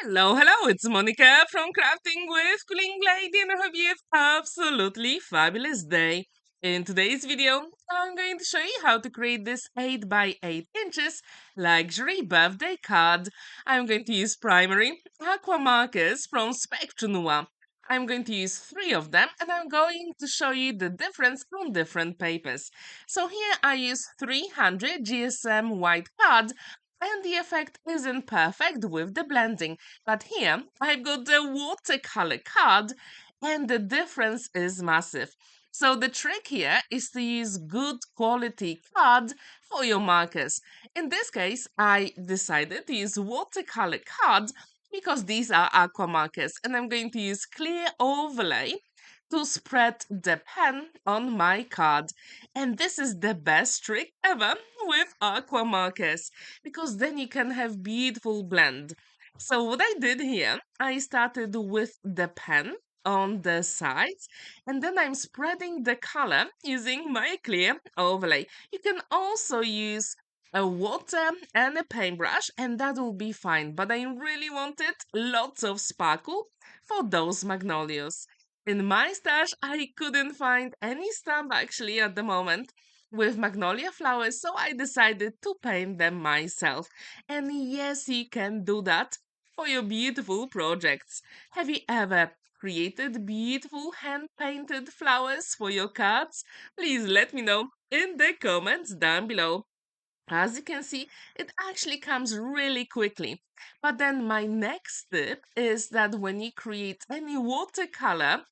Hello, it's Monica from Crafting with Quilling Lady, and I hope you have absolutely fabulous day. In today's video, I'm going to show you how to create this 8 by 8 inches luxury birthday card. I'm going to use primary aqua markers from Spectrum Noir. I'm going to use 3 of them, and I'm going to show you the difference on different papers. So here I use 300 GSM white card, and the effect isn't perfect with the blending. But here I've got the watercolor card, and the difference is massive. So the trick here is to use good quality card for your markers. In this case, I decided to use watercolor card because these are aqua markers, and I'm going to use clear overlay to spread the pen on my card. And this is the best trick ever with aqua markers because then you can have beautiful blend. So what I did here, I started with the pen on the sides, and then I'm spreading the color using my clear overlay. You can also use a water and a paintbrush, and that will be fine, but I really wanted lots of sparkle for those magnolias. In my stash, I couldn't find any stamp actually at the moment with magnolia flowers, so I decided to paint them myself. And yes, you can do that for your beautiful projects. Have you ever created beautiful hand painted flowers for your cards? Please let me know in the comments down below. As you can see, it actually comes really quickly. But then my next tip is that when you create any watercolor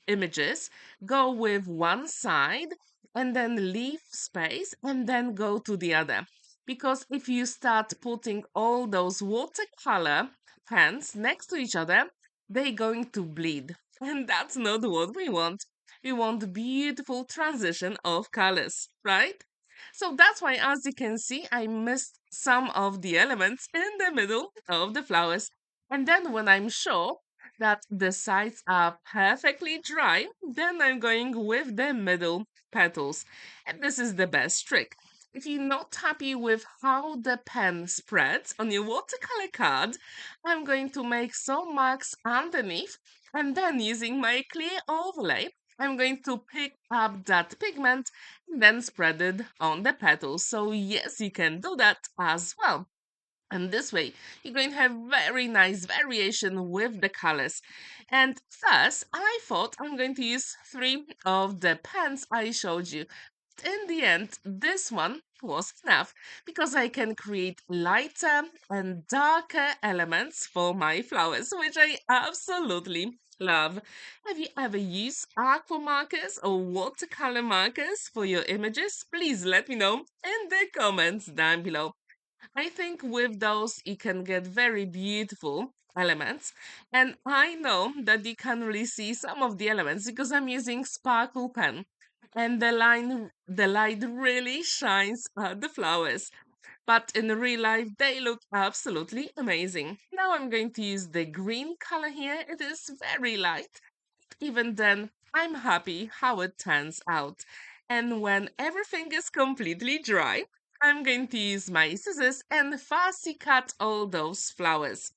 images, go with one side and then leave space and then go to the other. Because if you start putting all those watercolor pens next to each other, they're going to bleed. And that's not what we want. We want beautiful transition of colors, right? So that's why, as you can see, I missed some of the elements in the middle of the flowers. And then when I'm sure that the sides are perfectly dry, then I'm going with the middle petals. And this is the best trick. If you're not happy with how the pen spreads on your watercolor card, I'm going to make some marks underneath, and then using my clear overlay, I'm going to pick up that pigment and then spread it on the petals. So yes, you can do that as well. And this way, you're going to have very nice variation with the colors. And first, I thought I'm going to use 3 of the pens I showed you. In the end, this one was enough because I can create lighter and darker elements for my flowers, which I absolutely love. Have you ever used aqua markers or watercolor markers for your images? Please let me know in the comments down below. I think with those you can get very beautiful elements. And I know that you can really see some of the elements because I'm using sparkle pen. And the light really shines at the flowers. But in real life, they look absolutely amazing. Now I'm going to use the green color here. It is very light. Even then, I'm happy how it turns out. And when everything is completely dry, I'm going to use my scissors and fussy cut all those flowers.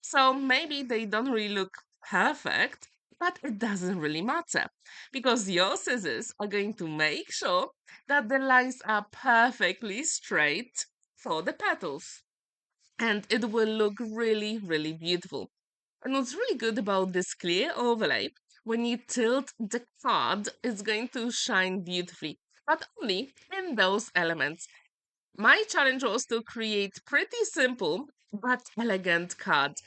So maybe they don't really look perfect, but it doesn't really matter because your scissors are going to make sure that the lines are perfectly straight for the petals. And it will look really, really beautiful. And what's really good about this clear overlay, when you tilt the card, it's going to shine beautifully, but only in those elements. My challenge was to create pretty simple but elegant cards.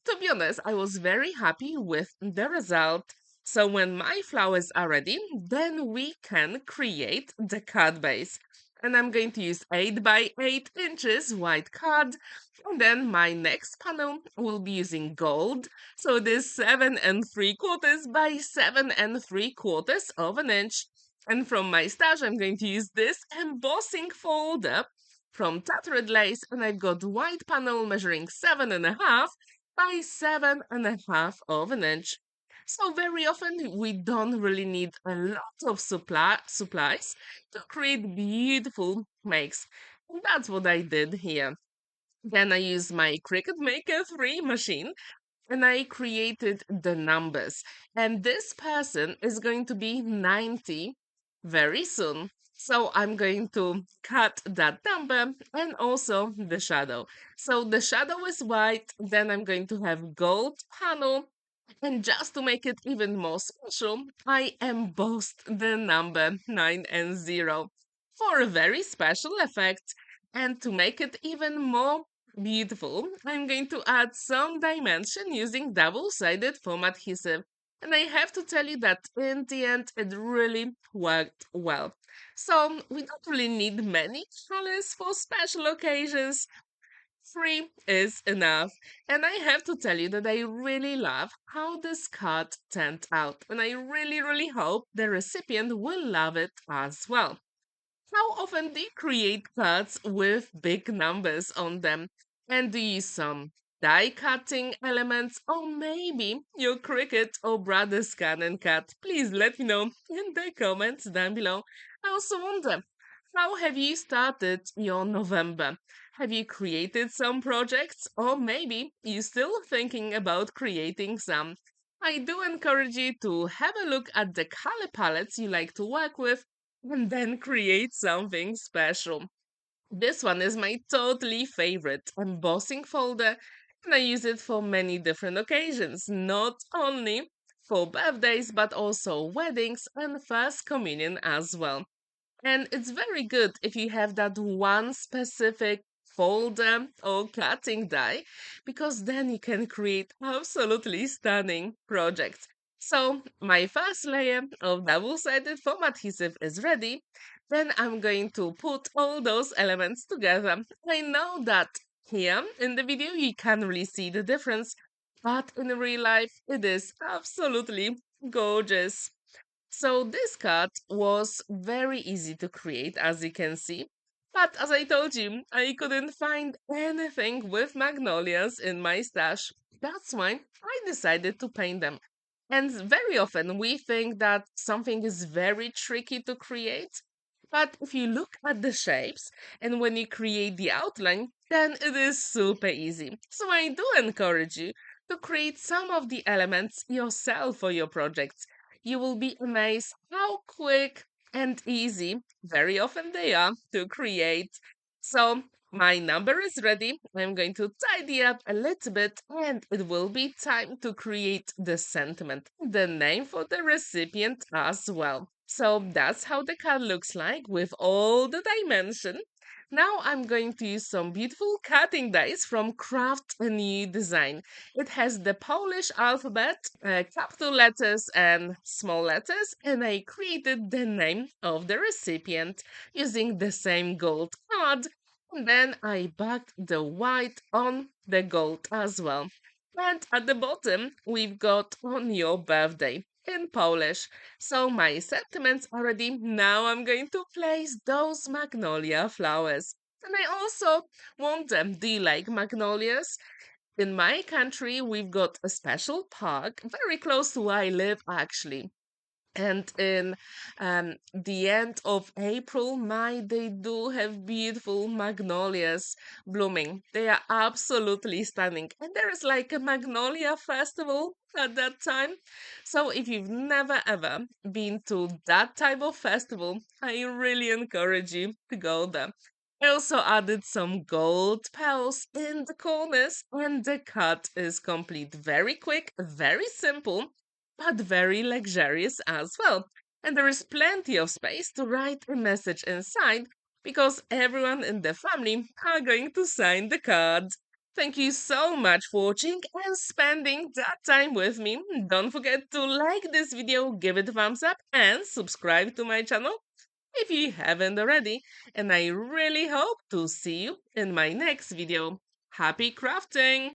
To be honest, I was very happy with the result. So when my flowers are ready, then we can create the card base. And I'm going to use 8 by 8 inches white card. And then my next panel will be using gold. So this 7 3/4 by 7 3/4 of an inch. And from my stash, I'm going to use this embossing folder from Tattered Lace. And I've got white panel measuring 7.5 by 7.5 of an inch. So very often we don't really need a lot of supplies to create beautiful makes. And that's what I did here. Then I use my Cricut Maker 3 machine and I created the numbers. And this person is going to be 90 very soon. So I'm going to cut that number and also the shadow. So the shadow is white, then I'm going to have gold panel. And just to make it even more special, I embossed the number 9 and 0 for a very special effect. And to make it even more beautiful, I'm going to add some dimension using double-sided foam adhesive. And I have to tell you that in the end, it really worked well. So we don't really need many colors for special occasions. Three is enough. And I have to tell you that I really love how this card turned out. And I really hope the recipient will love it as well. How often do you create cards with big numbers on them? And do you use some die cutting elements or maybe your Cricut or brother scan and cut? Please let me know in the comments down below. I also wonder, how have you started your November? Have you created some projects or maybe you still thinking about creating some? I do encourage you to have a look at the color palettes you like to work with and then create something special. This one is my totally favorite embossing folder, and I use it for many different occasions, not only for birthdays, but also weddings and first communion as well. And it's very good if you have that one specific folder or cutting die, because then you can create absolutely stunning projects. So my first layer of double-sided foam adhesive is ready. Then I'm going to put all those elements together. I know that here in the video you can't really see the difference, but in real life it is absolutely gorgeous. So this card was very easy to create, as you can see. But as I told you, I couldn't find anything with magnolias in my stash. That's why I decided to paint them. And very often we think that something is very tricky to create. But if you look at the shapes and when you create the outline, then it is super easy. So I do encourage you to create some of the elements yourself for your projects. You will be amazed how quick and easy very often they are to create. So my number is ready. I'm going to tidy up a little bit and it will be time to create the sentiment, the name for the recipient as well. So that's how the card looks like with all the dimension. Now I'm going to use some beautiful cutting dies from Craft a New Design. It has the Polish alphabet, capital letters and small letters, and I created the name of the recipient using the same gold card. And then I backed the white on the gold as well. And at the bottom, we've got on your birthday in Polish. So my sentiments are ready. Now I'm going to place those magnolia flowers. And I also want them. Do you like magnolias? In my country, we've got a special park very close to where I live, actually. And in the end of April, May, they do have beautiful magnolias blooming. They are absolutely stunning. And there is like a magnolia festival at that time. So if you've never ever been to that type of festival, I really encourage you to go there. I also added some gold petals in the corners, and the cut is complete. Very quick, very simple, but very luxurious as well. And there is plenty of space to write a message inside because everyone in the family are going to sign the card. Thank you so much for watching and spending that time with me. Don't forget to like this video, give it a thumbs up, and subscribe to my channel if you haven't already. And I really hope to see you in my next video. Happy crafting!